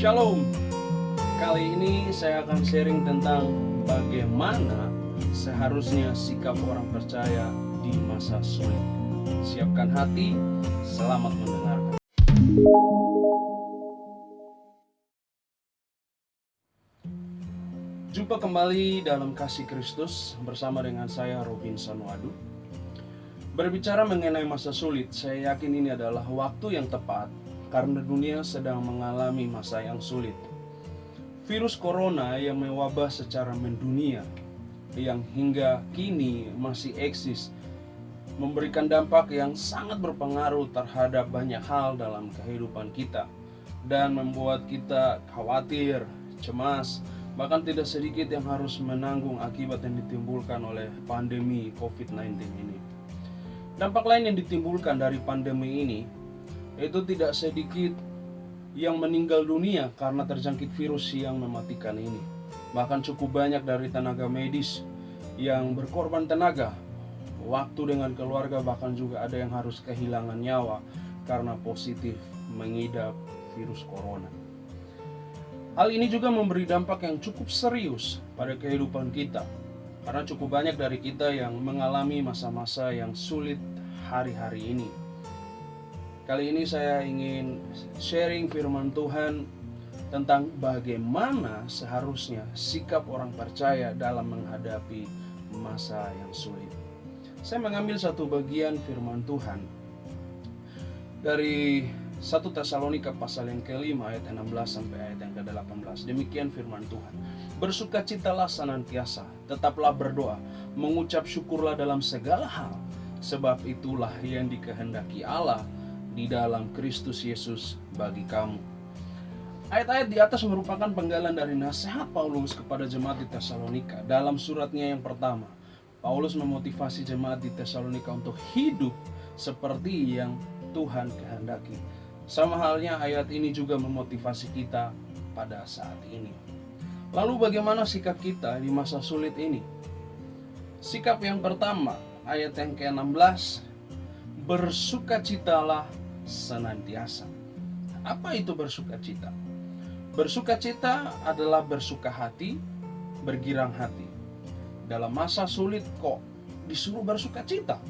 Shalom. Kali ini saya akan sharing tentang bagaimana seharusnya sikap orang percaya di masa sulit. Siapkan hati, selamat mendengarkan. Jumpa kembali dalam kasih Kristus bersama dengan saya Robin Sanuadu. Berbicara mengenai masa sulit, saya yakin ini adalah waktu yang tepat karena dunia sedang mengalami masa yang sulit. Virus corona yang mewabah secara mendunia, yang hingga kini masih eksis, memberikan dampak yang sangat berpengaruh terhadap banyak hal dalam kehidupan kita dan membuat kita khawatir, cemas, bahkan tidak sedikit yang harus menanggung akibat yang ditimbulkan oleh pandemi COVID-19 ini. Dampak lain yang ditimbulkan dari pandemi ini itu tidak sedikit yang meninggal dunia karena terjangkit virus yang mematikan ini. Bahkan cukup banyak dari tenaga medis yang berkorban tenaga, waktu dengan keluarga, bahkan juga ada yang harus kehilangan nyawa karena positif mengidap virus corona. Hal ini juga memberi dampak yang cukup serius pada kehidupan kita, karena cukup banyak dari kita yang mengalami masa-masa yang sulit hari-hari ini. Kali ini saya ingin sharing firman Tuhan tentang bagaimana seharusnya sikap orang percaya dalam menghadapi masa yang sulit. Saya mengambil satu bagian firman Tuhan dari 1 Tesalonika pasal yang ke-5 ayat 16 sampai ayat yang ke-18. Demikian firman Tuhan. Bersukacitalah senantiasa, tetaplah berdoa, mengucap syukurlah dalam segala hal, sebab itulah yang dikehendaki Allah di dalam Kristus Yesus bagi kamu. Ayat-ayat di atas merupakan penggalan dari nasihat Paulus kepada jemaat di Tesalonika. Dalam suratnya yang pertama, Paulus memotivasi jemaat di Tesalonika untuk hidup seperti yang Tuhan kehendaki. Sama halnya ayat ini juga memotivasi kita pada saat ini. Lalu bagaimana sikap kita di masa sulit ini? Sikap yang pertama, ayat yang ke-16, bersukacitalah senantiasa. Apa itu bersukacita? Bersukacita adalah bersuka hati, bergirang hati. Dalam masa sulit kok disuruh bersukacita?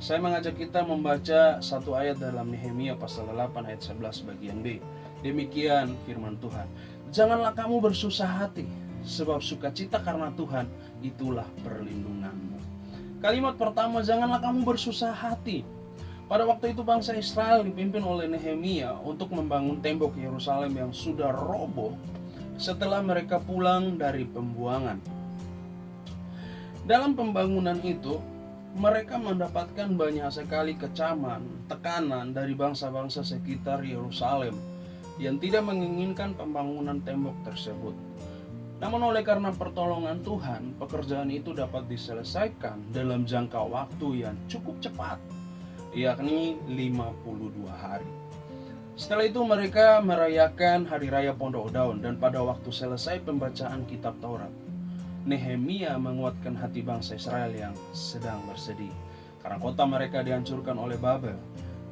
Saya mengajak kita membaca satu ayat dalam Nehemia pasal 8 ayat 11 bagian B. Demikian firman Tuhan. Janganlah kamu bersusah hati, sebab sukacita karena Tuhan itulah perlindunganmu. Kalimat pertama, janganlah kamu bersusah hati. Pada waktu itu bangsa Israel dipimpin oleh Nehemia untuk membangun tembok Yerusalem yang sudah roboh setelah mereka pulang dari pembuangan. Dalam pembangunan itu, mereka mendapatkan banyak sekali kecaman, tekanan dari bangsa-bangsa sekitar Yerusalem yang tidak menginginkan pembangunan tembok tersebut. Namun oleh karena pertolongan Tuhan, pekerjaan itu dapat diselesaikan dalam jangka waktu yang cukup cepat, yakni 52 hari. Setelah itu mereka merayakan Hari Raya Pondok Daun, dan pada waktu selesai pembacaan kitab Taurat, Nehemia menguatkan hati bangsa Israel yang sedang bersedih karena kota mereka dihancurkan oleh Babel,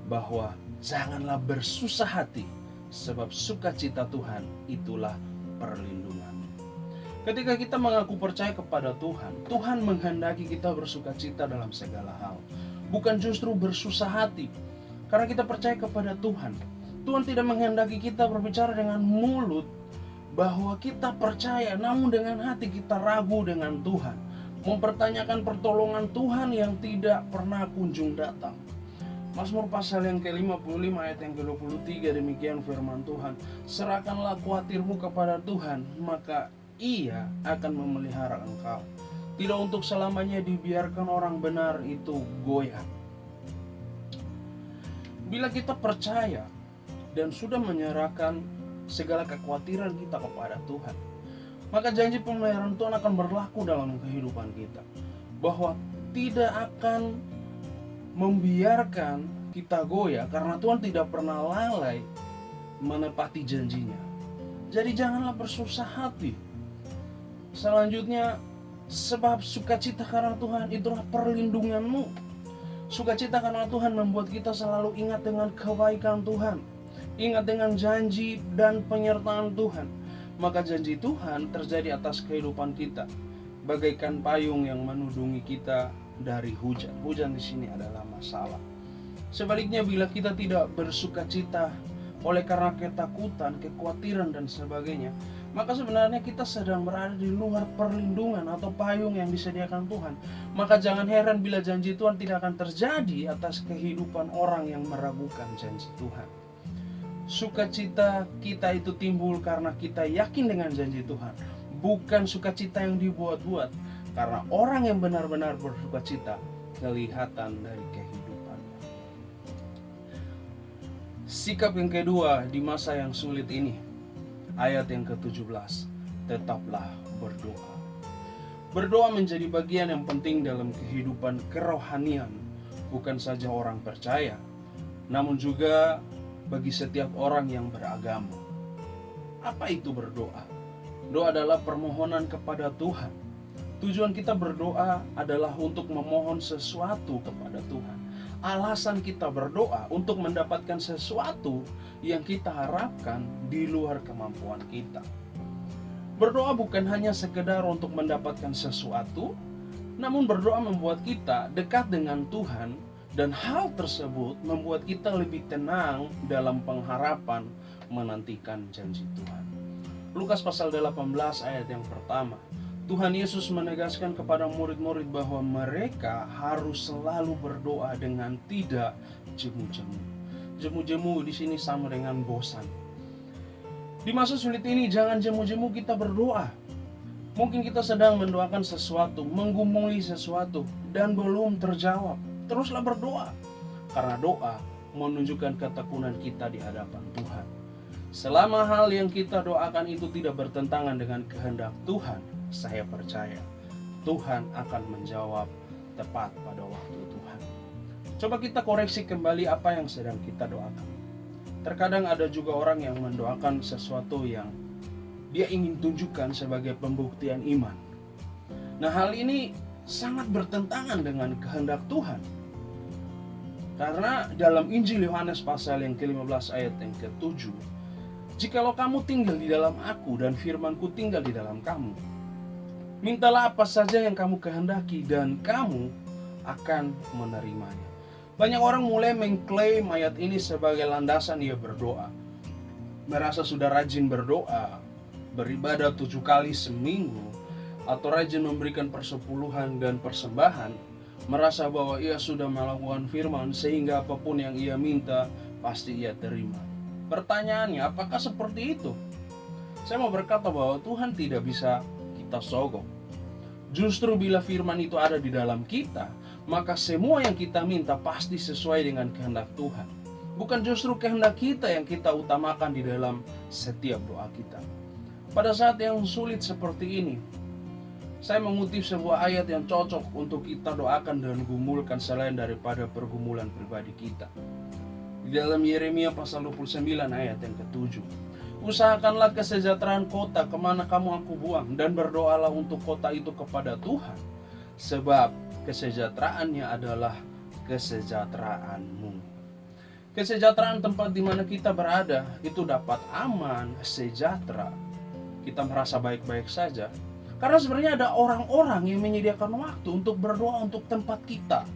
bahwa janganlah bersusah hati, sebab sukacita Tuhan itulah perlindungan. Ketika kita mengaku percaya kepada Tuhan, Tuhan menghendaki kita bersukacita dalam segala hal, bukan justru bersusah hati. Karena kita percaya kepada Tuhan, Tuhan tidak menghendaki kita berbicara dengan mulut bahwa kita percaya, namun dengan hati kita ragu dengan Tuhan, mempertanyakan pertolongan Tuhan yang tidak pernah kunjung datang. Mazmur pasal yang ke-55 ayat yang ke-23, demikian firman Tuhan. Serahkanlah khawatirmu kepada Tuhan, maka Ia akan memelihara engkau. Tidak untuk selamanya dibiarkan orang benar itu goyah. Bila kita percaya dan sudah menyerahkan segala kekhawatiran kita kepada Tuhan, maka janji pemeliharaan Tuhan akan berlaku dalam kehidupan kita, bahwa tidak akan membiarkan kita goyah, karena Tuhan tidak pernah lalai menepati janjinya. Jadi janganlah bersusah hati. Selanjutnya, sebab sukacita karena Tuhan itulah perlindunganmu. Sukacita karena Tuhan membuat kita selalu ingat dengan kebaikan Tuhan. Ingat dengan janji dan penyertaan Tuhan, maka janji Tuhan terjadi atas kehidupan kita, bagaikan payung yang menudungi kita dari hujan. Hujan di sini adalah masalah. Sebaliknya, bila kita tidak bersuka cita oleh karena ketakutan, kekhawatiran dan sebagainya, maka sebenarnya kita sedang berada di luar perlindungan atau payung yang disediakan Tuhan. Maka jangan heran bila janji Tuhan tidak akan terjadi atas kehidupan orang yang meragukan janji Tuhan. Sukacita kita itu timbul karena kita yakin dengan janji Tuhan, bukan sukacita yang dibuat-buat. Karena orang yang benar-benar bersukacita kelihatan dari kehidupannya. Sikap yang kedua di masa yang sulit ini, ayat yang ke-17, tetaplah berdoa. Berdoa menjadi bagian yang penting dalam kehidupan kerohanian, bukan saja orang percaya, namun juga bagi setiap orang yang beragama. Apa itu berdoa? Doa adalah permohonan kepada Tuhan. Tujuan kita berdoa adalah untuk memohon sesuatu kepada Tuhan. Alasan kita berdoa untuk mendapatkan sesuatu yang kita harapkan di luar kemampuan kita. Berdoa bukan hanya sekedar untuk mendapatkan sesuatu, namun berdoa membuat kita dekat dengan Tuhan. Dan hal tersebut membuat kita lebih tenang dalam pengharapan menantikan janji Tuhan. Lukas pasal 18 ayat yang pertama. Tuhan Yesus menegaskan kepada murid-murid bahwa mereka harus selalu berdoa dengan tidak jemu-jemu. Jemu-jemu di sini sama dengan bosan. Di masa sulit ini jangan jemu-jemu kita berdoa. Mungkin kita sedang mendoakan sesuatu, menggumuli sesuatu dan belum terjawab. Teruslah berdoa, karena doa menunjukkan ketekunan kita di hadapan Tuhan. Selama hal yang kita doakan itu tidak bertentangan dengan kehendak Tuhan, saya percaya Tuhan akan menjawab tepat pada waktu Tuhan. Coba kita koreksi kembali apa yang sedang kita doakan. Terkadang ada juga orang yang mendoakan sesuatu yang dia ingin tunjukkan sebagai pembuktian iman. Nah, hal ini sangat bertentangan dengan kehendak Tuhan. Karena dalam Injil Yohanes pasal yang ke-15 ayat yang ke-7, jikalau kamu tinggal di dalam aku dan firmanku tinggal di dalam kamu, mintalah apa saja yang kamu kehendaki dan kamu akan menerimanya. Banyak orang mulai mengklaim ayat ini sebagai landasan ia berdoa. Merasa sudah rajin berdoa, beribadah 7 kali seminggu, atau rajin memberikan persepuluhan dan persembahan, merasa bahwa ia sudah melakukan firman sehingga apapun yang ia minta pasti ia terima. Pertanyaannya, apakah seperti itu? Saya mau berkata bahwa Tuhan tidak bisa kita sogok. Justru bila firman itu ada di dalam kita, maka semua yang kita minta pasti sesuai dengan kehendak Tuhan. Bukan justru kehendak kita yang kita utamakan di dalam setiap doa kita. Pada saat yang sulit seperti ini, saya mengutip sebuah ayat yang cocok untuk kita doakan dan gumulkan selain daripada pergumulan pribadi kita. Di dalam Yeremia pasal 29 ayat yang ke-7. Usahakanlah kesejahteraan kota kemana kamu aku buang, dan berdoalah untuk kota itu kepada Tuhan, sebab kesejahteraannya adalah kesejahteraanmu. Kesejahteraan tempat di mana kita berada itu dapat aman, sejahtera. Kita merasa baik-baik saja. Karena sebenarnya ada orang-orang yang menyediakan waktu untuk berdoa untuk tempat kita.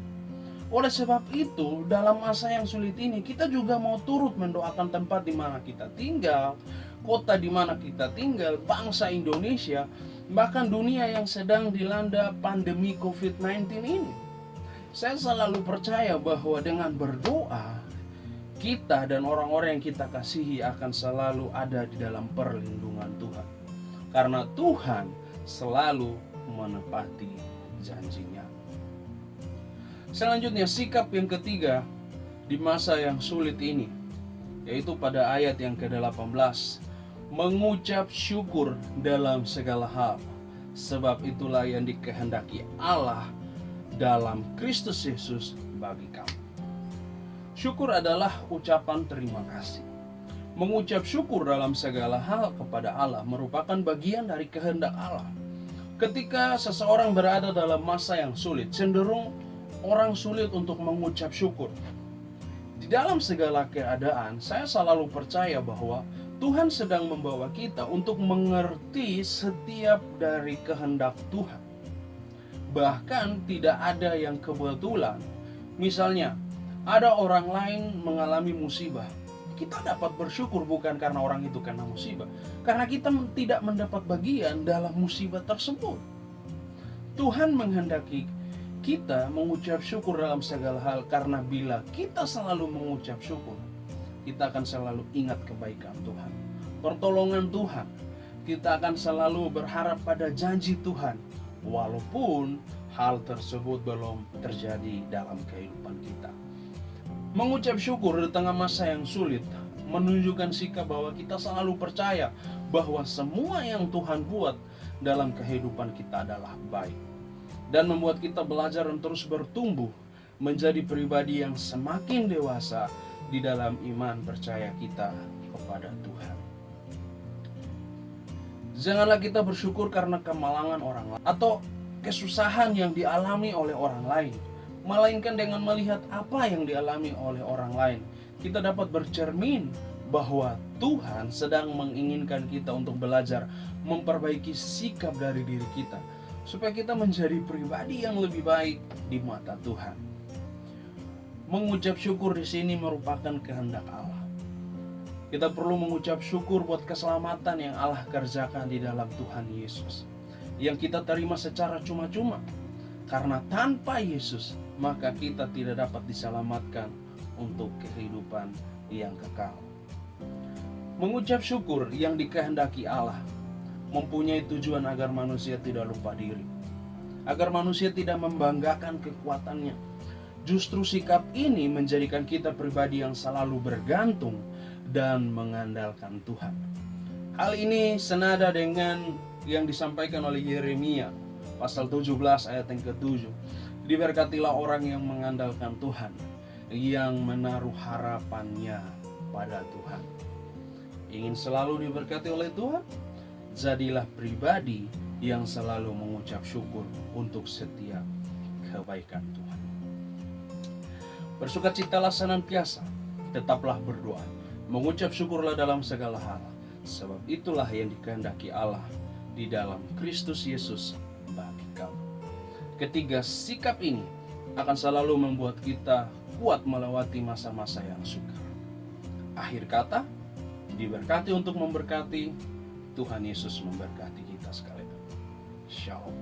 Oleh sebab itu, dalam masa yang sulit ini, kita juga mau turut mendoakan tempat di mana kita tinggal, kota di mana kita tinggal, bangsa Indonesia, bahkan dunia yang sedang dilanda pandemi COVID-19 ini. Saya selalu percaya bahwa dengan berdoa, kita dan orang-orang yang kita kasihi akan selalu ada di dalam perlindungan Tuhan. Karena Tuhan selalu menepati janjinya. Selanjutnya, sikap yang ketiga di masa yang sulit ini, yaitu pada ayat yang ke-18, mengucap syukur dalam segala hal, sebab itulah yang dikehendaki Allah dalam Kristus Yesus bagi kamu. Syukur adalah ucapan terima kasih. Mengucap syukur dalam segala hal kepada Allah merupakan bagian dari kehendak Allah. Ketika seseorang berada dalam masa yang sulit, cenderung orang sulit untuk mengucap syukur. Di dalam segala keadaan, saya selalu percaya bahwa Tuhan sedang membawa kita untuk mengerti setiap dari kehendak Tuhan. Bahkan tidak ada yang kebetulan. Misalnya, ada orang lain mengalami musibah. Kita dapat bersyukur bukan karena orang itu kena musibah, karena kita tidak mendapat bagian dalam musibah tersebut. Tuhan menghendaki kita mengucap syukur dalam segala hal, karena bila kita selalu mengucap syukur, kita akan selalu ingat kebaikan Tuhan, pertolongan Tuhan. Kita akan selalu berharap pada janji Tuhan, walaupun hal tersebut belum terjadi dalam kehidupan kita. Mengucap syukur di tengah masa yang sulit menunjukkan sikap bahwa kita selalu percaya bahwa semua yang Tuhan buat dalam kehidupan kita adalah baik, dan membuat kita belajar dan terus bertumbuh menjadi pribadi yang semakin dewasa di dalam iman percaya kita kepada Tuhan. Janganlah kita bersyukur karena kemalangan orang lain atau kesusahan yang dialami oleh orang lain, melainkan dengan melihat apa yang dialami oleh orang lain, kita dapat bercermin bahwa Tuhan sedang menginginkan kita untuk belajar memperbaiki sikap dari diri kita, supaya kita menjadi pribadi yang lebih baik di mata Tuhan. Mengucap syukur di sini merupakan kehendak Allah. Kita perlu mengucap syukur buat keselamatan yang Allah kerjakan di dalam Tuhan Yesus, yang kita terima secara cuma-cuma. Karena tanpa Yesus, maka kita tidak dapat diselamatkan untuk kehidupan yang kekal. Mengucap syukur yang dikehendaki Allah mempunyai tujuan agar manusia tidak lupa diri, agar manusia tidak membanggakan kekuatannya. Justru sikap ini menjadikan kita pribadi yang selalu bergantung dan mengandalkan Tuhan. Hal ini senada dengan yang disampaikan oleh Yeremia pasal 17 ayat yang ke-7. Diberkatilah orang yang mengandalkan Tuhan, yang menaruh harapannya pada Tuhan. Ingin selalu diberkati oleh Tuhan? Jadilah pribadi yang selalu mengucap syukur untuk setiap kebaikan Tuhan. Bersukacitalah senantiasa, tetaplah berdoa, mengucap syukurlah dalam segala hal, sebab itulah yang dikehendaki Allah di dalam Kristus Yesus bagi kamu. Ketiga sikap ini akan selalu membuat kita kuat melewati masa-masa yang sukar. Akhir kata, diberkati untuk memberkati. Tuhan Yesus memberkati kita sekalian. Shalom.